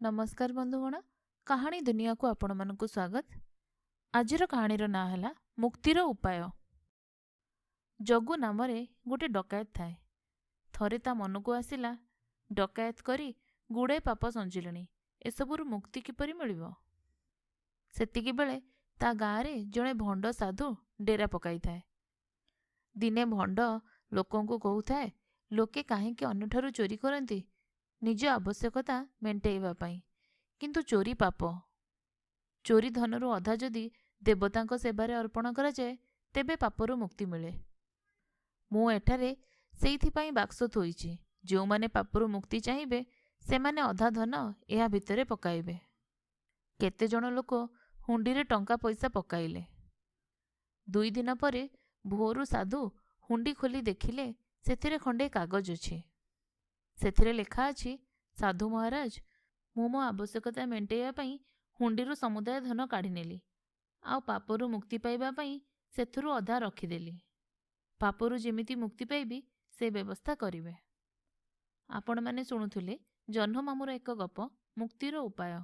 नमस्कार बंधुगण, कहानी दुनिया को आपण मानकु स्वागत। आजिर कहानीर ना है मुक्तिर उपाय। जगु नाम गोटे डकायत थाए। थरे ता मन को आसिला डकायत करी गुड़े पाप संचिलणी एसबुर मुक्ति किपरि मिलिबो। सेतिकी बेले ता गाँरे जड़े भंड साधु डेरा पकाई थाए। दिने भंड लोकंकु कहूथाए लोके काहेकि अन्यठारु चोरी करती निज आवश्यकता मेंटेइबा पाई, किंतु चोरी पाप। चोरी धनरु अधा जदि देवतांक सेवारे अर्पण करा जाए तेबे पापरु मुक्ति मिले। मु एठारे सेइथिपाई बाक्स थोइछि, जो माने पापरु मुक्ति चाहिए से माने अधा धन एहा भितरे पकाइबे। केते जण लोक हुंडीरे टंका पैसा पकाइले। 2 दिन परे भोरु साधु हुंडी खोली देखिले सेथिरे खंडे कागज अछि। सेथिरे लेखा अछि, साधु महाराज, मु मो आवश्यकता मेंटेइबा पई हुंडीरु समुदाय धन काढी नेली, आउ पापरु मुक्ति पाइबा पई सेथुरु अधा रखिदेली। पापरु जेमिति मुक्ति पाइबी से व्यवस्था करिवे। आपण माने शुणुथुले जह्न मामुर एक गप, मुक्तिर उपाय।